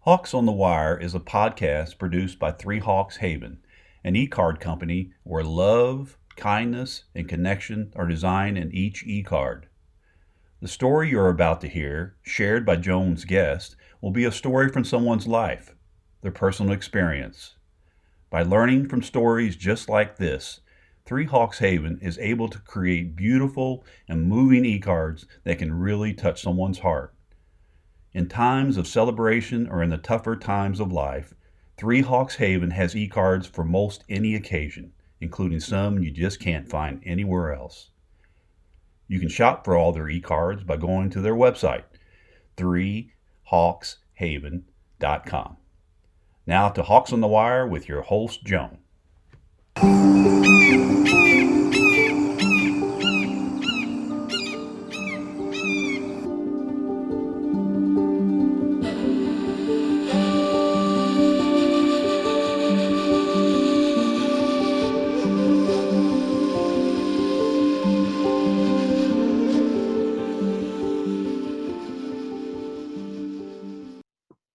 Hawks on the Wire is a podcast produced by Three Hawks Haven, an e-card company where love, kindness, and connection are designed in each e-card. The story you're about to hear, shared by Joan's guest, will be a story from someone's life, their personal experience. By learning from stories just like this, Three Hawks Haven is able to create beautiful and moving e-cards that can really touch someone's heart. In times of celebration or in the tougher times of life, Three Hawks Haven has e-cards for most any occasion, including some you just can't find anywhere else. You can shop for all their e-cards by going to their website, threehawkshaven.com. Now to Hawks on the Wire with your host, Joan.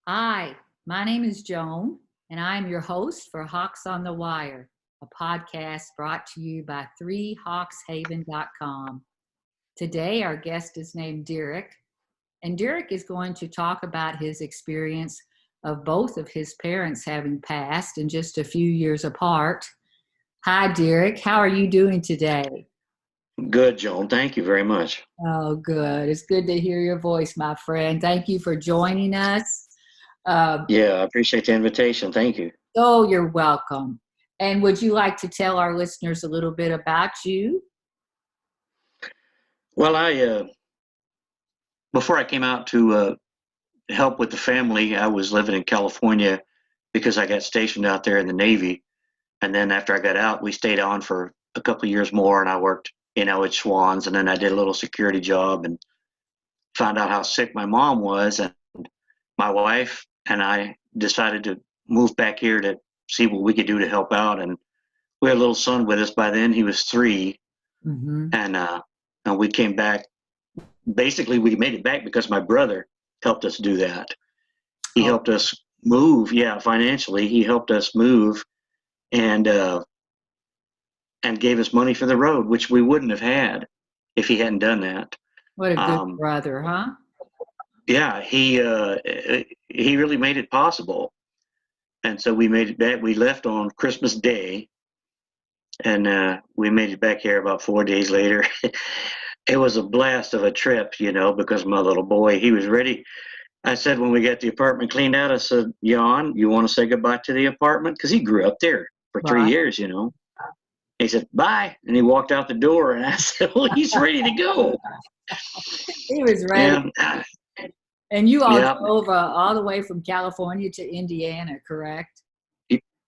Hi, my name is Joan, and I am your host for Hawks on the Wire, a podcast brought to you by threehawkshaven.com. Today, our guest is named Derrick, and Derrick is going to talk about his experience of both of his parents having passed and just a few years apart. Hi, Derrick. How are you doing today? Good, Joan. Thank you very much. Oh, good. It's good to hear your voice, my friend. Thank you for joining us. Uh, Yeah, I appreciate the invitation. Thank you. Oh, you're welcome. And would you like to tell our listeners a little bit about you? Well, before I came out to help with the family, I was living in California because I got stationed out there in the Navy. And then after I got out, we stayed on for a couple of years more, and I worked, at Schwann's, and then I did a little security job and found out how sick my mom was, and my wife and I decided to move back here to see what we could do to help out. And we had a little son with us by then. He was 3, Mm-hmm. and we came back. Basically, we made it back because my brother helped us do that. He Oh, helped us move, financially. He helped us move and gave us money for the road, which we wouldn't have had if he hadn't done that. what a good Um, brother, huh? yeah, he really made it possible. And so we made it back. We left on Christmas Day, and we made it back here about 4 days later. It was a blast of a trip, because my little boy, he was ready. I said when we got the apartment cleaned out, I said, Jan, you want to say goodbye to the apartment? Because he grew up there for three Right. years. He said, bye. And he walked out the door, and I said, well, he's ready to go. He was ready. And And you all yeah, drove all the way from California to Indiana, correct?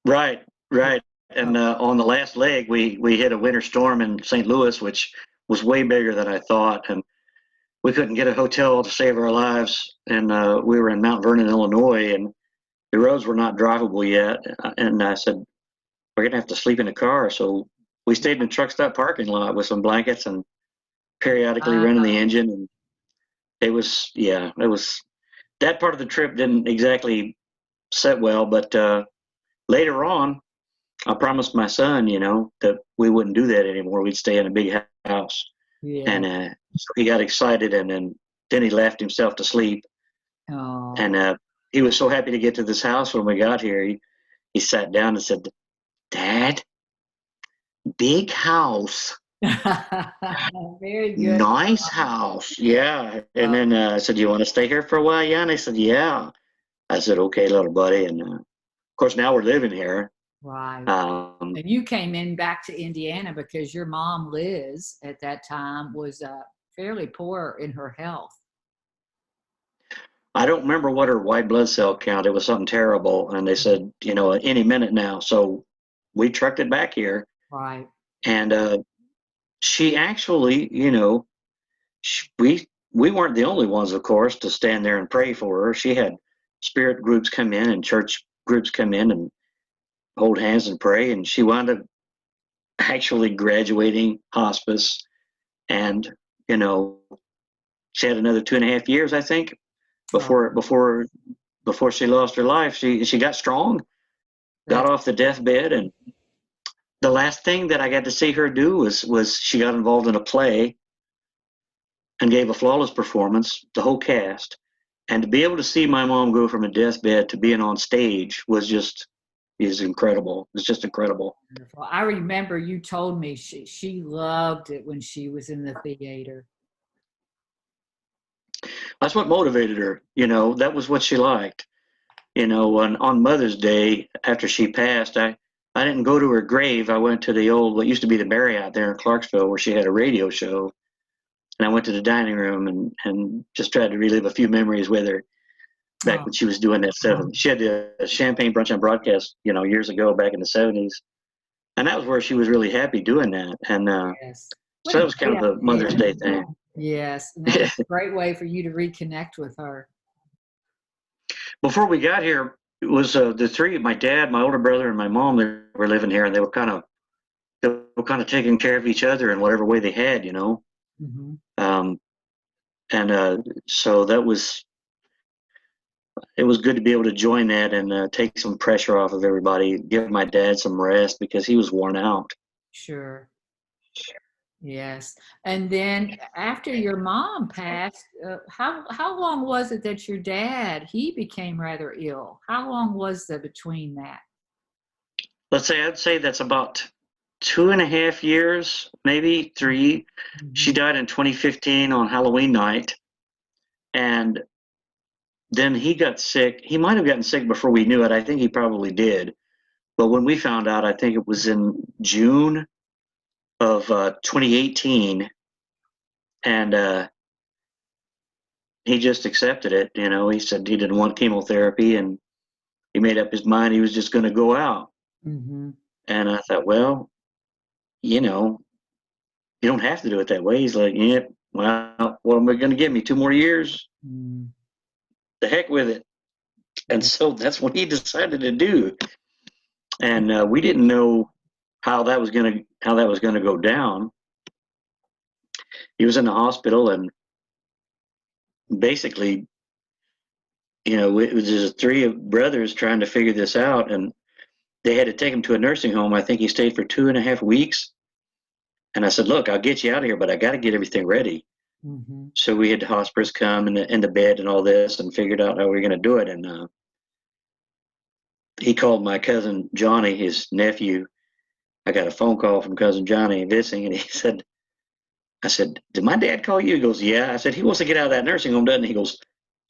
right, Yeah. right. And on the last leg, we hit a winter storm in St. Louis, which was way bigger than I thought. And we couldn't get a hotel to save our lives. And we were in Mount Vernon, Illinois, and the roads were not drivable yet. And I said, we're going to have to sleep in the car. So we stayed in the truck stop parking lot with some blankets and periodically running the Wow. engine. And it was that part of the trip didn't exactly set well. But later on, I promised my son, that we wouldn't do that anymore. We'd stay in a big house. Yeah. And so he got excited, and then he laughed himself to sleep. And Oh. he was so happy to get to this house when we got here. He sat down and said, Dad, big house, Very good. nice house. Yeah. And Oh, then I said, you want to stay here for a while? Yeah. And he said, yeah. I said, okay, little buddy. And of course, now we're living here. right. Um, And you came in back to Indiana because your mom, Liz, at that time was fairly poor in her health. I don't remember what her white blood cell count. It was something terrible. And they said, any minute now. So we trucked it back here. Right. And she actually, we weren't the only ones, of course, to stand there and pray for her. She had spirit groups come in and church groups come in and hold hands and pray. And she wound up actually graduating hospice. And, you know, she had another 2.5 years, I think, Oh, before before she lost her life, she got strong, got off the deathbed, and the last thing that I got to see her do was she got involved in a play and gave a flawless performance, the whole cast. And to be able to see my mom go from a deathbed to being on stage is incredible. It's just incredible. Wonderful. I remember you told me she loved it when she was in the theater. That's what motivated her. That was what she liked. On Mother's Day after she passed, I didn't go to her grave. I went to what used to be the Marriott there in Clarksville, where she had a radio show. And I went to the dining room and just tried to relive a few memories with her back when she was doing that stuff. She had the Champagne Brunch on Broadcast, years ago back in the 70s. And that was where she was really happy doing that. And yes. So that was kind of the Mother's Day thing. Yes. And that was a great way for you to reconnect with her. Before we got here, it was the three, my dad, my older brother, and my mom, they were living here, and they were kind of taking care of each other in whatever way they had, Mm-hmm. So it was good to be able to join that and take some pressure off of everybody, give my dad some rest because he was worn out. Sure. Yes. And then after your mom passed, how long was it that your dad, he became rather ill? How long was there between that? I'd say that's about 2.5 years, maybe 3. Mm-hmm. She died in 2015 on Halloween night. And then he got sick. He might have gotten sick before we knew it. I think he probably did. But when we found out, I think it was in June of 2018. And he just accepted it. He said he didn't want chemotherapy, and he made up his mind he was just going to go out. Mm-hmm. And I thought, well, you don't have to do it that way. He's like, yeah, well, what am I going to give me? 2 more years? Mm. The heck with it. And so that's what he decided to do. And we didn't know how that was going to go down. He was in the hospital, and basically, it was just 3 brothers trying to figure this out, and they had to take him to a nursing home. I think he stayed for 2.5 weeks. And I said, look, I'll get you out of here, but I got to get everything ready. Mm-hmm. So we had hospice come in the bed and all this, and figured out how we were going to do it. And he called my cousin Johnny, his nephew. I got a phone call from cousin Johnny visiting, and I said, did my dad call you? He goes, yeah. I said, he wants to get out of that nursing home, doesn't he? He goes,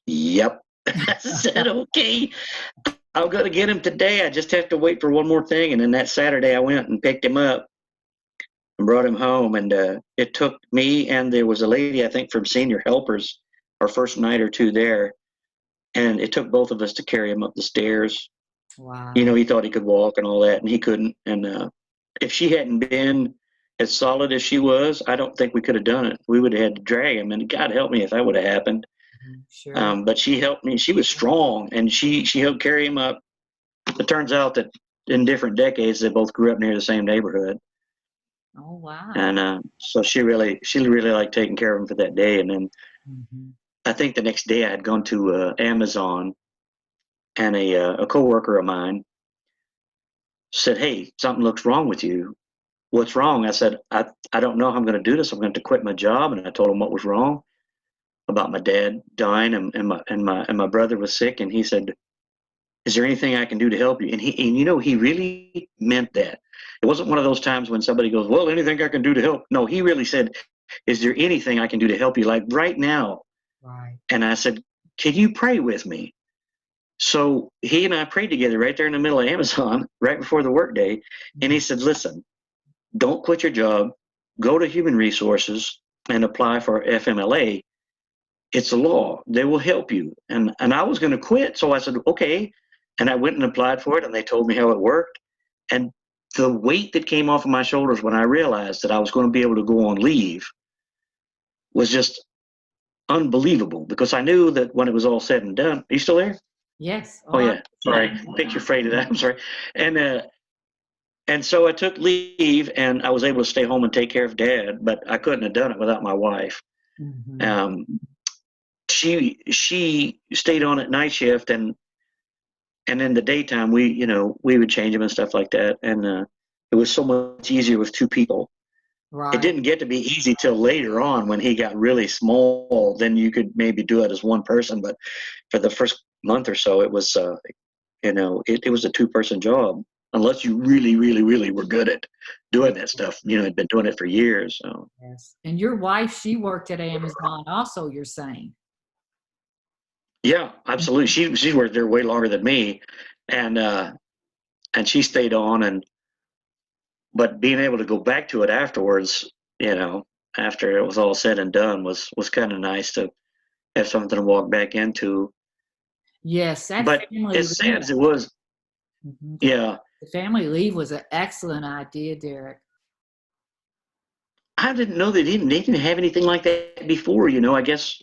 yep. I said, okay, I'm going to get him today. I just have to wait for one more thing. And then that Saturday I went and picked him up and brought him home. And it took me, and there was a lady, I think, from Senior Helpers, our first night or 2 there. And it took both of us to carry him up the stairs. Wow. He thought he could walk and all that, and he couldn't. And if she hadn't been as solid as she was, I don't think we could have done it. We would have had to drag him, and God help me if that would have happened. Sure. But she helped me. She was strong, and she helped carry him up. It turns out that in different decades, they both grew up near the same neighborhood. Oh, wow. And so she really liked taking care of him for that day. And then I think the next day I had gone to Amazon, and a coworker of mine said, hey, something looks wrong with you. What's wrong? I said, I don't know how I'm going to do this. I'm going to quit my job. And I told him what was wrong about my dad dying, and my brother was sick. And he said, is there anything I can do to help you? And he really meant that. It wasn't one of those times when somebody goes, well, anything I can do to help. No, he really said, is there anything I can do to help you, like right now? Right. And I said, can you pray with me? So he and I prayed together right there in the middle of Amazon, right before the workday. And he said, listen, don't quit your job. Go to Human Resources and apply for FMLA. It's a law. They will help you. And I was going to quit. So I said, okay. And I went and applied for it, and they told me how it worked. And the weight that came off of my shoulders when I realized that I was going to be able to go on leave was just unbelievable, because I knew that when it was all said and done. Are you still there? Yes. Oh yeah. Sorry. Picture faded out. I'm sorry. And so I took leave, and I was able to stay home and take care of Dad, but I couldn't have done it without my wife. Mm-hmm. She stayed on at night shift, and And in the daytime, we would change them and stuff like that. And it was so much easier with two people. It Right. didn't get to be easy till later on when he got really small. Then you could maybe do it as one person. But for the first month or so, it was, it was a two-person job. Unless you really, really, really were good at doing that stuff, had been doing it for years. So Yes. And your wife, she worked at Amazon also, you're saying. yeah, absolutely. She's worked there way longer than me, and she stayed on, but being able to go back to it afterwards, after it was all said and done, was kind of nice to have something to walk back into. Yes, that But family as sad leave. as it was, Mhm. yeah, The family leave was an excellent idea, Derrick. I didn't know they didn't have anything like that before. I guess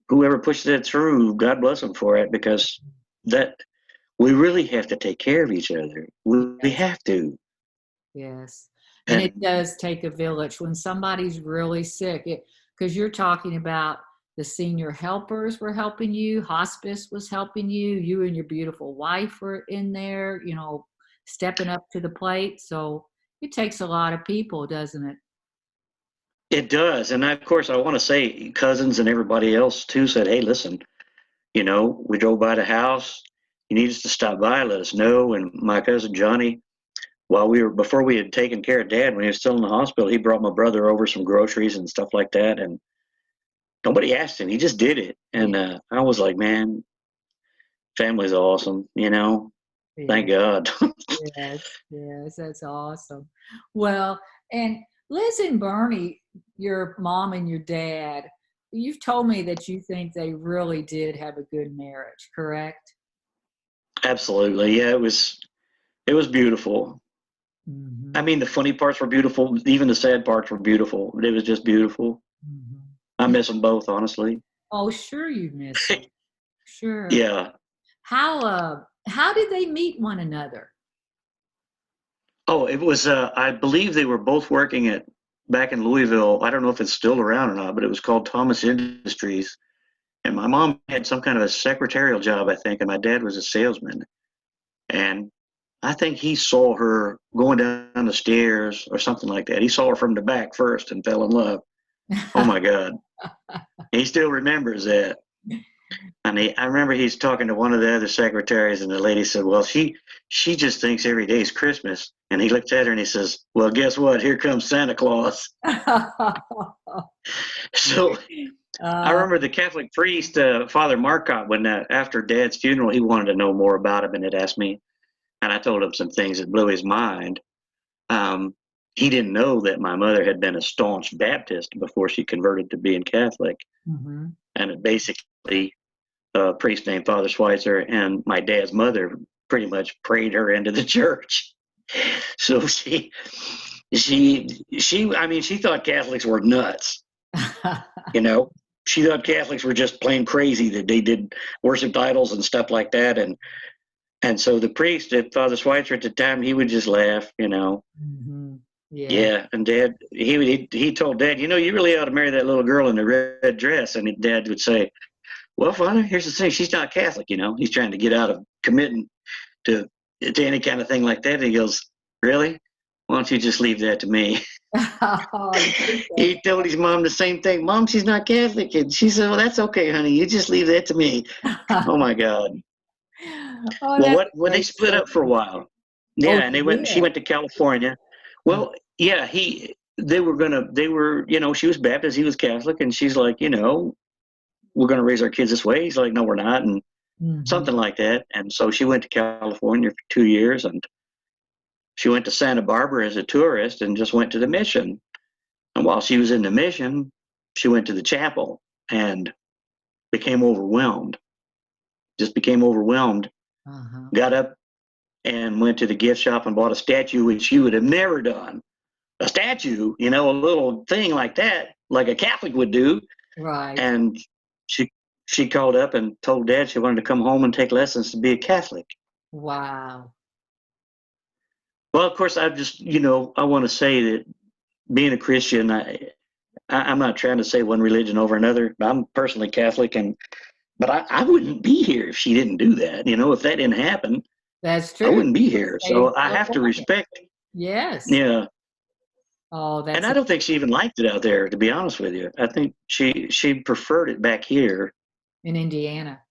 whoever pushed that through, God bless them for it, because that we really have to take care of each other. We Yes, have to, yes. And it and does take a village when somebody's really sick. Because you're talking about the senior helpers were helping you, hospice was helping you, you and your beautiful wife were in there, stepping up to the plate. So it takes a lot of people, doesn't it? it does. And of course, I want to say cousins and everybody else too said, "Hey, listen, we drove by the house. You need us to stop by, let us know." And my cousin Johnny, before we had taken care of Dad when he was still in the hospital, he brought my brother over some groceries and stuff like that. And nobody asked him; he just did it. Yeah, And I was like, "Man, family's awesome." yeah. Thank God. Yes, yes, that's awesome. Well, and Liz and Bernie, your mom and your dad, you've told me that you think they really did have a good marriage, correct? Absolutely, yeah. It was beautiful. I Hmm. mean, the funny parts were beautiful. Even the sad parts were beautiful. It was just beautiful. Hmm. I miss them both, honestly. Oh, sure you miss them. Sure. Yeah. How did they meet one another? Oh, it was. I believe they were both working at back in Louisville. I don't know if it's still around or not, but it was called Thomas Industries. And my mom had some kind of a secretarial job, I think, and my dad was a salesman. And I think he saw her going down the stairs or something like that. He saw her from the back first and fell in love. Oh my God. He still remembers that. And I remember he's talking to one of the other secretaries, and the lady said, "Well, she just thinks every day is Christmas." And he looked at her and he says, "Well, guess what? Here comes Santa Claus." So I uh, remember the Catholic priest, Father Marcotte, when after Dad's funeral, he wanted to know more about him and had asked me, and I told him some things that blew his mind. Um, he didn't know that my mother had been a staunch Baptist before she converted to being Catholic, mhm. and it basically a priest named Father Schweitzer and my dad's mother pretty much prayed her into the church. So I mean, she thought Catholics were nuts, you know. She thought Catholics were just plain crazy that they did worship idols and stuff like that. And so the priest, Father Schweitzer at the time, he would just laugh. Mhm. Yeah. Yeah, and Dad, he told Dad, you really ought to marry that little girl in the red dress. And Dad would say, "Well, Father, here's the thing. She's not Catholic. He's trying to get out of committing to any kind of thing like that." And he goes, "Really? Why don't you just leave that to me?" Oh, you think He told his mom the same thing. "Mom, she's not Catholic." And she said, "Well, that's okay, honey. You just leave that to me." that. Oh my God. Oh, Well, that's what a when they great split up for a story. while. Oh, Yeah, and you she did? went to California. Uh, Well, yeah, they were, she was Baptist, he was Catholic, and she's like, "We're gonna raise our kids this way." He's like, "No, we're not," and mhm. something like that. And so she went to California for 2 years, and she went to Santa Barbara as a tourist and just went to the mission. And while she was in the mission, she went to the chapel and became overwhelmed. Just became overwhelmed. Uh-huh. Got up and went to the gift shop and bought a statue, which she would have never done. A statue, a little thing like that, like a Catholic would do. Right. And she she called up and told Dad she wanted to come home and take lessons to be a Catholic. Wow. Well, of course, I want to say that being a Christian, I'm not trying to say one religion over another. I'm personally Catholic, and But I wouldn't be here if she didn't do that. If that didn't happen, That's I true. wouldn't be here. Stay in So I have to California. respect. Yes. Yeah. Oh, And that's I don't think she even liked it out there, to be honest with you. I think she preferred it back here in Indiana.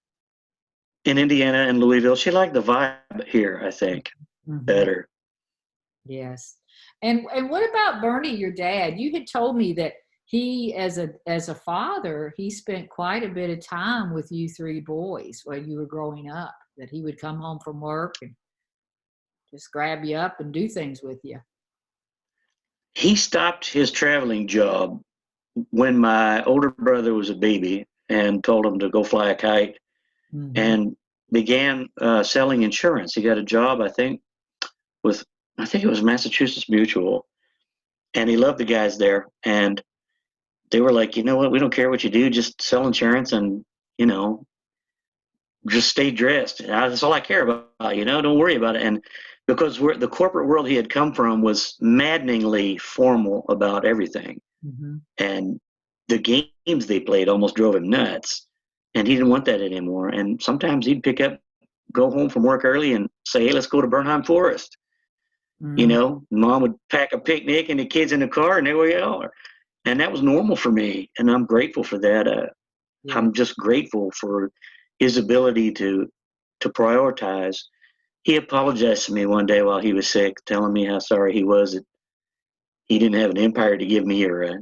in Indiana and Louisville. She liked the vibe here, I think, Mhm. better. Yes. And what about Bernie, your dad? You had told me that he, as a father, he spent quite a bit of time with you three boys while you were growing up. That he would come home from work and just grab you up and do things with you. He stopped his traveling job when my older brother was a baby and told him to go fly a kite Hmm. and began selling insurance. He got a job, with, I think it was Massachusetts Mutual, and he loved the guys there. And they were like, you know what? We don't care what you do, just sell insurance and, you know, just stay dressed. That's all I care about, don't worry about it. And because the corporate world he had come from was maddeningly formal about everything. Hmm. And the games they played almost drove him nuts. And he didn't want that anymore. And sometimes he'd go home from work early and say, hey, let's go to Bernheim Forest. Hmm. Mom would pack a picnic and the kids in the car, and there we are. And that was normal for me. And I'm grateful for that. Yeah. I'm just grateful for his ability to prioritize. He apologized to me one day while he was sick, telling me how sorry he was that he didn't have an empire to give me, or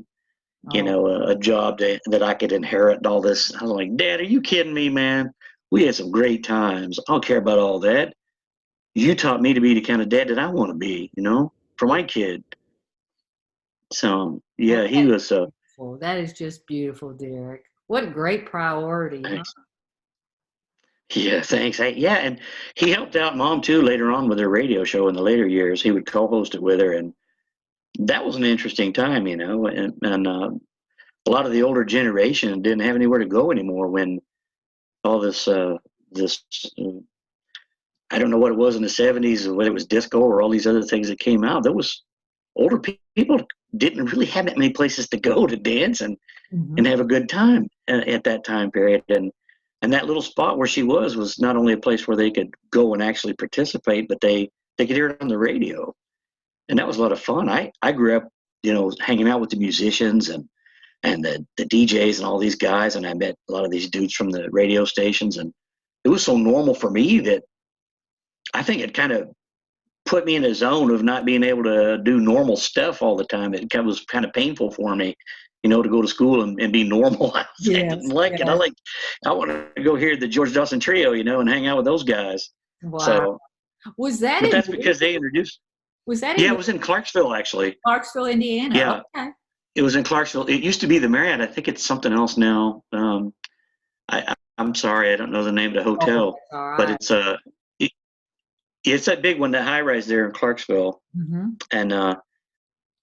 Oh, a job that I could inherit and all this. I was like, Dad, are you kidding me, man? We had some great times. I don't care about all that. You taught me to be the kind of dad that I want to be, for yeah. my kid. So Well, yeah, he that was. is beautiful. That is just beautiful, Derek. What a great priority, huh? Thanks. Yeah, thanks. Yeah, and he helped out Mom too later on with her radio show in the later years. He would co-host it with her, and that was an interesting time, and a lot of the older generation didn't have anywhere to go anymore when all this I don't know what it was in the 70s, or whether it was disco or all these other things that came out. There was older people didn't really have that many places to go to dance and Hmm. have a good time at that time period. And that little spot where she was not only a place where they could go and actually participate, but they could hear it on the radio. And that was a lot of fun. I grew up, hanging out with the musicians and the DJs and all these guys, and I met a lot of these dudes from the radio stations, and it was so normal for me that I think it kind of put me in a zone of not being able to do normal stuff all the time. It was kind of painful for me, to go to school and be normal. I didn't Yes, like it. yes. I wanted to go hear the George Dawson Trio, and hang out with those guys. Wow. So, Was that but in that's because they introduced. was that Yeah, in it was in Clarksville actually. Clarksville, Indiana? Yeah, Okay. it was in Clarksville. It used to be the Marriott. I think it's something else now. I'm sorry, I don't know the name of the Oh, hotel, that's all but right. it's that big one, that high rise there in Clarksville, Mm-hmm. and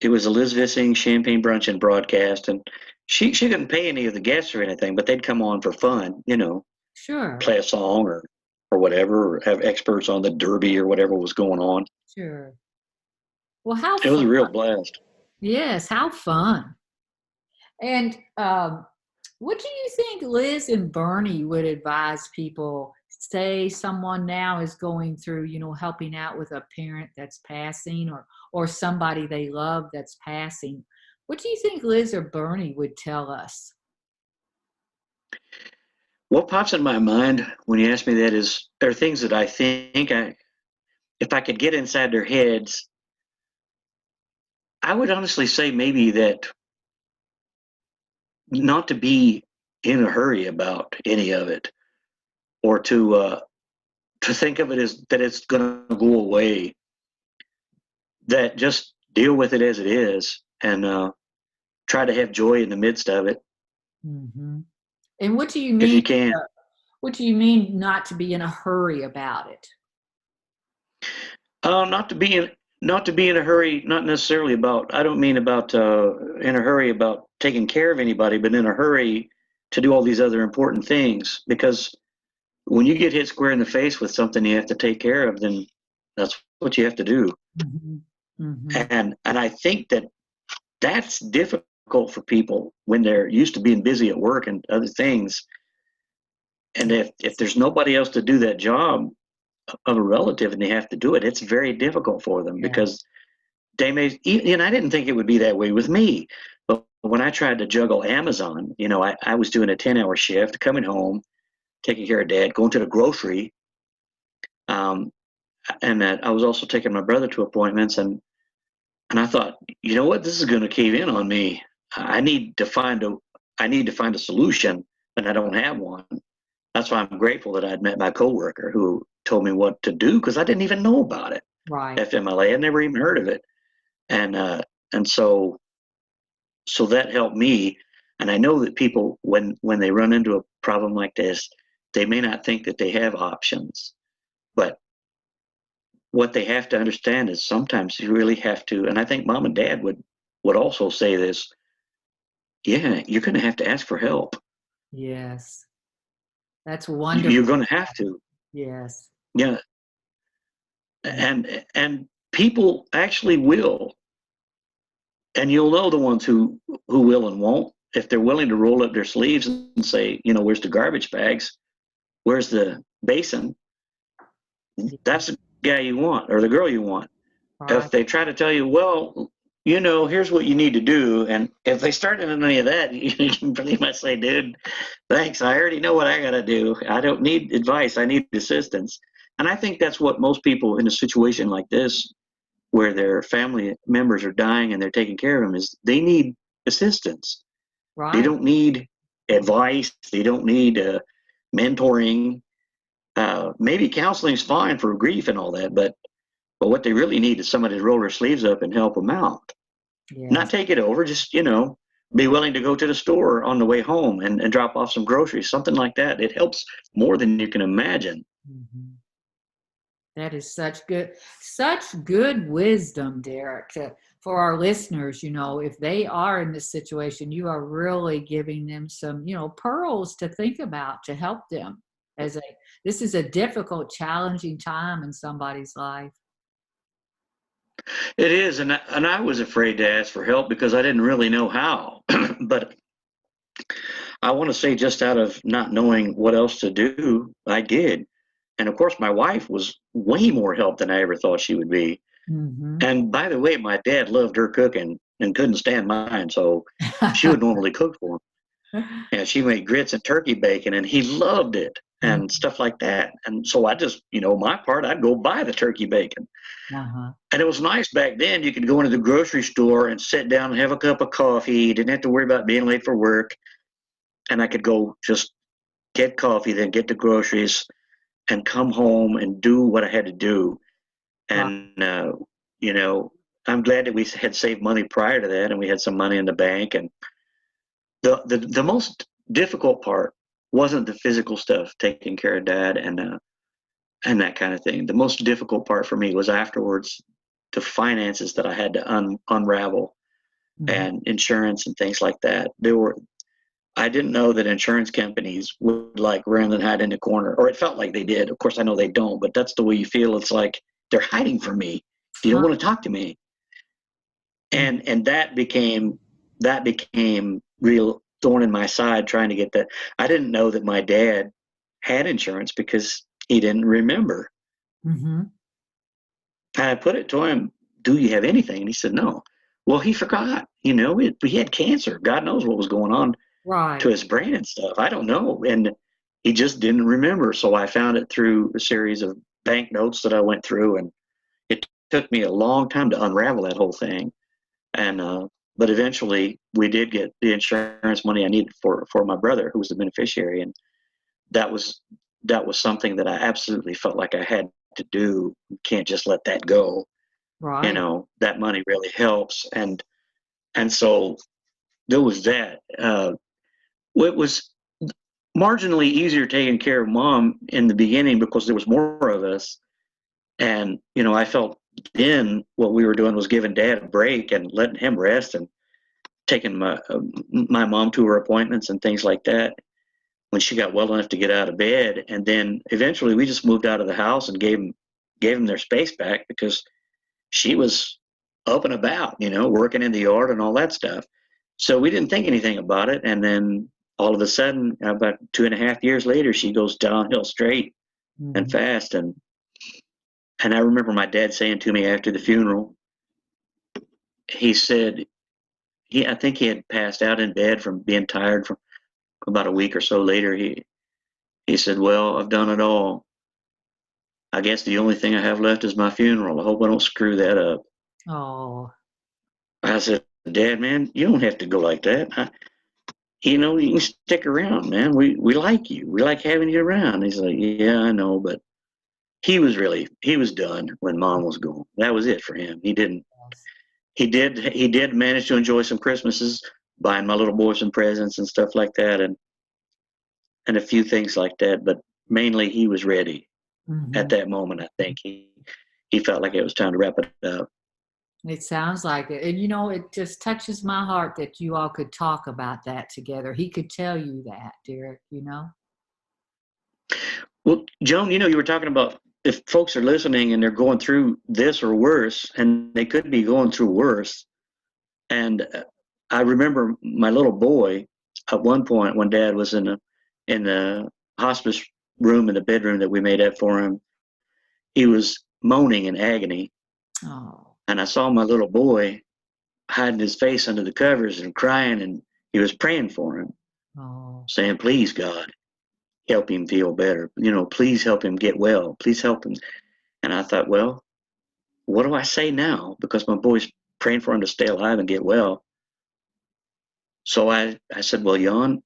it was Elizabeth singing Champagne Brunch and broadcast, and she couldn't pay any of the guests or anything, but they'd come on for fun, Sure, play a song or whatever, or have experts on the Derby or whatever was going on. sure. Well, how It was fun. a real blast. Yes, how fun. And what do you think Liz and Bernie would advise people? Say someone now is going through, helping out with a parent that's passing or somebody they love that's passing. What do you think Liz or Bernie would tell us? What pops in my mind when you ask me that are things that I think if I could get inside their heads, I would honestly say maybe that not to be in a hurry about any of it, or to think of it as that it's going to go away. That just deal with it as it is, and try to have joy in the midst of it Hmm. And what do you if mean? you can. What do you mean not to be in a hurry about it? Not to be in a hurry. Not necessarily about. I don't mean about in a hurry about taking care of anybody, but in a hurry to do all these other important things. Because when you get hit square in the face with something you have to take care of, then that's what you have to do. Hmm. Hmm. And I think that's difficult for people when they're used to being busy at work and other things. And if there's nobody else to do that job of a relative and they have to do it, it's very difficult for them Yeah. because they may, and I didn't think it would be that way with me. But when I tried to juggle Amazon, I was doing a 10-hour shift, coming home, taking care of dad, going to the grocery. Um, and I was also taking my brother to appointments. And I thought, you know what, this is going to cave in on me. I need to find a solution, and I don't have one. That's why I'm grateful that I'd met my coworker who told me what to do because I didn't even know about it. Right. FMLA, I never even heard of it, and so that helped me. And I know that people, when they run into a problem like this, they may not think that they have options, but what they have to understand is sometimes you really have to. And I think mom and dad would also say this. Yeah, you're going to have to ask for help. Yes. That's You're wonderful. going to have to. Yes. Yeah, Yeah. and people actually will, and you'll know the ones who will and won't if they're willing to roll up their sleeves and say, where's the garbage bags, where's the basin. Yeah. That's the guy you want or the girl you want. Right. If they try to tell you, well, here's what you need to do, and if they start in any of that, you can pretty much say, dude, thanks, I already know what I got to do. I don't need advice, I need assistance. And I think that's what most people in a situation like this where their family members are dying and they're taking care of them is they need assistance. They Right. don't need advice. They don't need mentoring. Maybe counseling's fine for grief and all that, but what they really need is somebody to roll their sleeves up and help them out. Not Yes. take it over, just be willing to go to the store on the way home and drop off some groceries, something like that. It helps more than you can imagine. Mhm. That is such good wisdom, Derek. For our listeners, if they are in this situation, you are really giving them some, pearls to think about to help them. This is a difficult, challenging time in somebody's life. It is, and I was afraid to ask for help because I didn't really know how. But I want to say, just out of not knowing what else to do, I did. And of course, my wife was way more help than I ever thought she would be. Hmm. And by the way, my dad loved her cooking and couldn't stand mine, so she would normally cook for him. And she made grits and turkey bacon, and he loved it and stuff like that. And so I just, my part, I'd go buy the turkey bacon. Uh-huh. And it was nice back then. You could go into the grocery store and sit down and have a cup of coffee. You didn't have to worry about being late for work. And I could go just get coffee, then get the groceries, and come home and do what I had to do. Right. And you know, I'm glad that we had saved money prior to that, and we had some money in the bank. And the most difficult part wasn't the physical stuff, taking care of dad and that kind of thing. The most difficult part for me was afterwards, the finances that I had to unravel, Mhm. and insurance and things like that. I didn't know that insurance companies would like run and hide in the corner, or it felt like they did. Of course, I know they don't, but that's the way you feel. It's like they're hiding from me. You don't Huh. want to talk to me, Mm. and that became real thorn in my side trying to get that. I didn't know that my dad had insurance because he didn't remember. Mhm. And I put it to him, "Do you have anything?" And he said, "No." Well, he forgot. He had cancer. God knows what was going on to Right. his brain and stuff. I don't know. And he just didn't remember. So I found it through a series of bank notes that I went through, and it took me a long time to unravel that whole thing. And but eventually we did get the insurance money I needed for my brother, who was the beneficiary, and that was that was something that I absolutely felt like I had to do. You can't just let that go. Right. That money really helps, and so there was that. It was marginally easier taking care of mom in the beginning because there was more of us. And, I felt then what we were doing was giving dad a break and letting him rest and taking my mom to her appointments and things like that when she got well enough to get out of bed. And then eventually we just moved out of the house and gave them their space back because she was up and about, working in the yard and all that stuff. So we didn't think anything about it. And then all of a sudden, about 2.5 years later, she goes downhill straight and fast. And I remember my dad saying to me after the funeral, he said, I think he had passed out in bed from being tired. From about a week or so later, he said, "Well, I've done it all. I guess the only thing I have left is my funeral. I hope I don't screw that up." Oh, I said, "Dad, man, you don't have to go like that. You know, you can stick around, man. We like you. We like having you around." He's like, "Yeah, I know, but." He was done when Mom was gone. That was it for him. yes. He did manage to enjoy some Christmases, buying my little boy some presents and stuff like that, and a few things like that. But mainly, he was ready at Hmm. that moment. I think he felt like it was time to wrap it up. It sounds like it. And, you know, it just touches my heart that you all could talk about that together. He could tell you that, Derek, you know? Well, Joan, you were talking about if folks are listening and they're going through this or worse, and they could be going through worse. And I remember my little boy at one point when Dad was in the hospice room in the bedroom that we made up for him. He was moaning in agony, Oh, and I saw my little boy hiding his face under the covers and crying, and he was praying for him, oh, saying, "Please, God, help him feel better. Please help him get well. Please help him." And I thought, well, what do I say now? Because my boy's praying for him to stay alive and get well. So I said, well, Jan,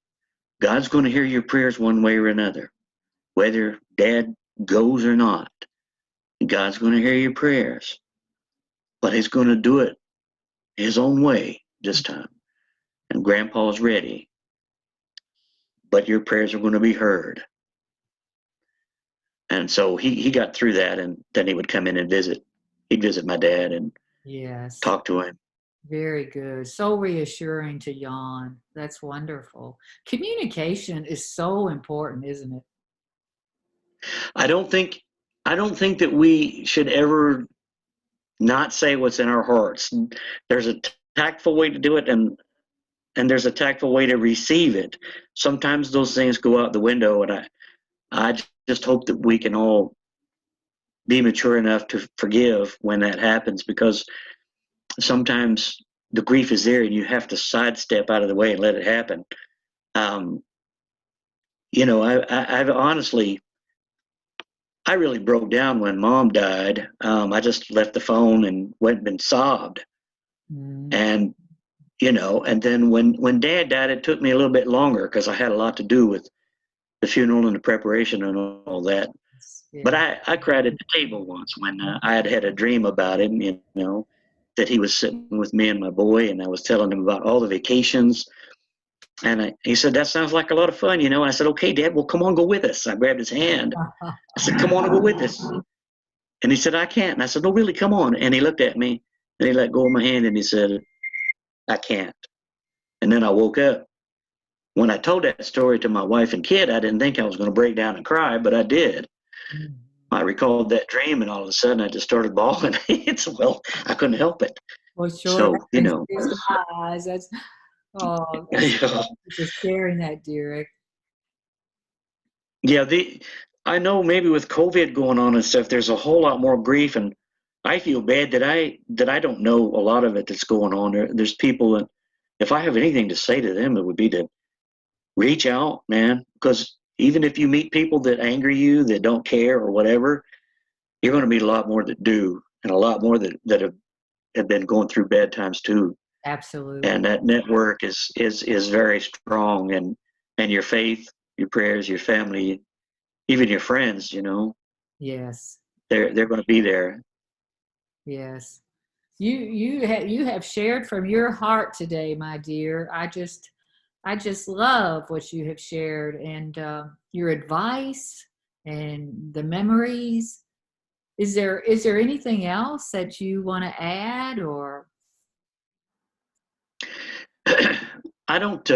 God's going to hear your prayers one way or another, whether Dad goes or not. God's going to hear your prayers, but He's going to do it His own way this time. And Grandpa's ready, but your prayers are going to be heard. And so he got through that, and then he would come in and visit. He'd visit my dad and yes. talk to him. Very good. So reassuring to Jan. That's wonderful. Communication is so important, isn't it? I don't think I don't think that we should ever not say what's in our hearts. There's a tactful way to do it, and there's a tactful way to receive it. Sometimes those things go out the window, and I just hope that we can all be mature enough to forgive when that happens, because sometimes the grief is there and you have to sidestep out of the way and let it happen. Um, I've honestly, I really broke down when Mom died. I just left the phone and went and sobbed. Mm, And and then when Dad died, it took me a little bit longer because I had a lot to do with the funeral and the preparation and all that. But yeah. I cried at the table once when I had a dream about him, that he was sitting with me and my boy, and I was telling him about all the vacations. And he said, "That sounds like a lot of fun, And I said, "Okay, Dad, well, come on, go with us." I grabbed his hand. I said, "Come on and go with us." And he said, "I can't." And I said, "No, really, come on." And he looked at me, and he let go of my hand, and he said, "I can't." And then I woke up. When I told that story to my wife and kid, I didn't think I was going to break down and cry, but I did. Mm. I recalled that dream, and all of a sudden I just started bawling. I couldn't help it. Well, sure, that So, brings tears to my eyes. That's yeah, for sharing that, Derek. I know maybe with COVID going on and stuff, there's a whole lot more grief, and I feel bad that I don't know a lot of it that's going on. There's people that, if I have anything to say to them, it would be to reach out, man, because even if you meet people that anger you, that don't care or whatever, you're going to meet a lot more that do, and a lot more that have been going through bad times too. Absolutely. And that network is very strong, and your faith, your prayers, your family, even your friends, Yes. they're going to be there. Yes. You have shared from your heart today, my dear. I just love what you have shared, and your advice and the memories. Is there anything else that you want to add, or? I don't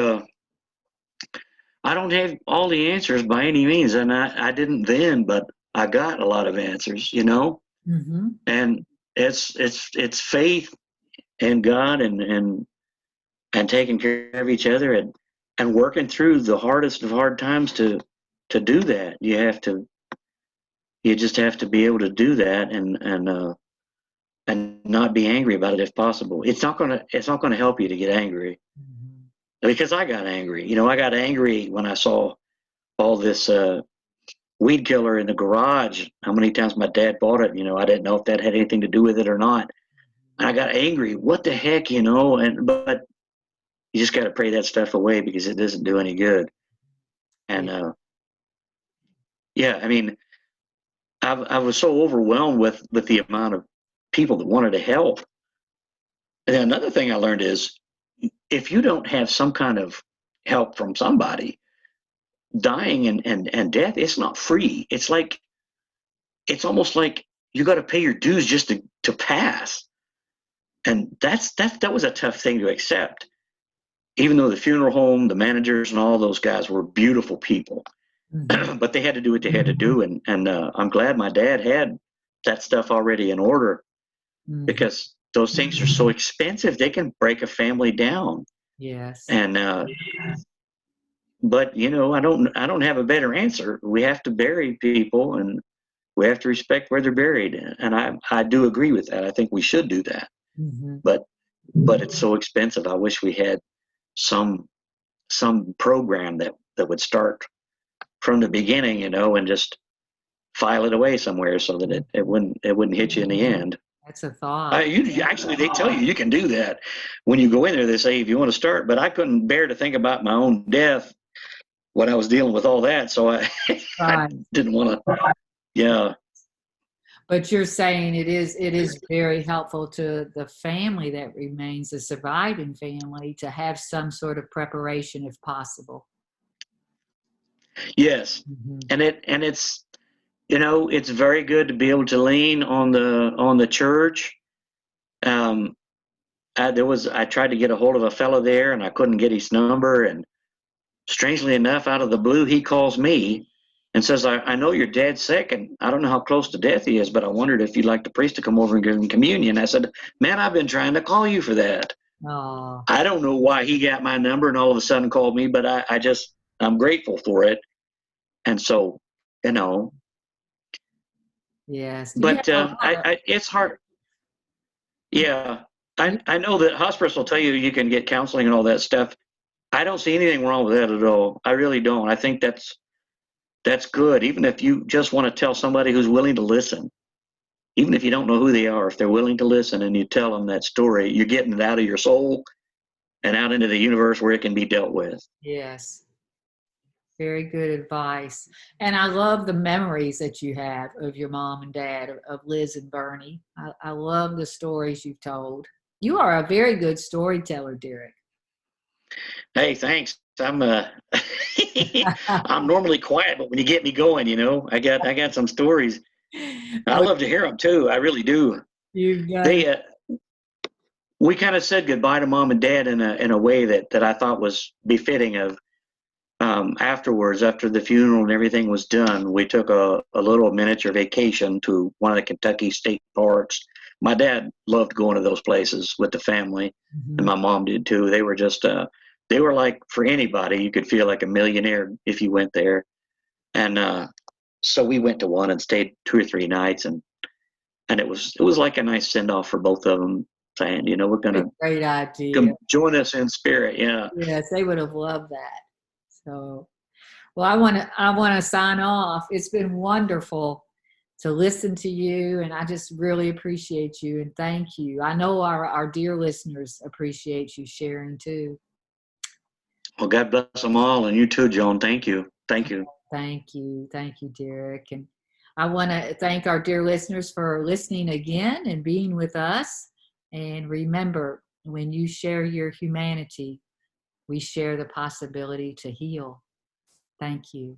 I don't have all the answers by any means, and I didn't then, but I got a lot of answers, Hmm. and it's faith in God, and taking care of each other. and working through the hardest of hard times to do that. You just have to be able to do that, and not be angry about it if possible. It's not gonna help you to get angry, Mhm. because I got angry. I got angry when I saw all this weed killer in the garage. How many times my dad bought it? I didn't know if that had anything to do with it or not. And I got angry. What the heck, but you just got to pray that stuff away, because it doesn't do any good. And Yeah. yeah, I mean, I was so overwhelmed with the amount of people that wanted to help. And then another thing I learned is, if you don't have some kind of help from somebody, dying and death, it's not free. It's almost like you got to pay your dues just to pass. And that was a tough thing to accept, even though the funeral home, the managers, and all those guys were beautiful people. Mhm. But they had to do what they had to do, and I'm glad my dad had that stuff already in order, Mhm. because those things are so expensive. They can break a family down. Yes. And but I don't have a better answer. We have to bury people, and we have to respect where they're buried, and I do agree with that. I think we should do that. Mhm. But it's so expensive. I wish we had some program that would start from the beginning, and just file it away somewhere, so that it wouldn't hit you in the end. That's a thought. Actually, they tell you can do that when you go in there. They say if you want to start, but I couldn't bear to think about my own death when I was dealing with all that, so I I Right. didn't want to. Yeah, But you're saying it is very helpful to the family that remains, the surviving family, to have some sort of preparation if possible. yes, Mhm. and it's very good to be able to lean on the church. Um, I tried to get a hold of a fellow there, and I couldn't get his number. And strangely enough, out of the blue, he calls me and says, I know your dad's sick, and I don't know how close to death he is, but I wondered if you'd like the priest to come over and give him communion. I said, man, I've been trying to call you for that. Oh, I don't know why he got my number and all of a sudden called me, but I'm grateful for it. And so, you know, yes. Do you have but a lot of it's hard. Yeah. I know that hospitals will tell you you can get counseling and all that stuff. I don't see anything wrong with that at all. I really don't. I think that's good. Even if you just want to tell somebody who's willing to listen, even if you don't know who they are, if they're willing to listen and you tell them that story, you're getting it out of your soul and out into the universe where it can be dealt with. yes. Very good advice. And I love the memories that you have of your mom and dad, of Liz and Bernie. I love the stories you've told. You are a very good storyteller, Derek. Hey, thanks. I'm normally quiet, but when you get me going, I got some stories. I Well, love to hear them too. I really do. you've done. They We kind of said goodbye to mom and dad in a way that I thought was befitting of. Afterwards, after the funeral and everything was done, we took a little miniature vacation to one of the Kentucky state parks. My dad loved going to those places with the family, and Mhm. my mom did too. They were like, for anybody, you could feel like a millionaire if you went there. And so we went to one and stayed 2 or 3 nights, and it was like a nice send off for both of them, saying, we're A gonna great idea. come join us in spirit. Yeah. Yes, they would have loved that. So, well, I want to sign off. It's been wonderful to listen to you, and I just really appreciate you and thank you. I know our dear listeners appreciate you sharing too. Well, God bless them all, and you too, Joan. Thank you. Thank you. Thank you, Derek, and I want to thank our dear listeners for listening again and being with us. And remember, when you share your humanity, we share the possibility to heal. Thank you.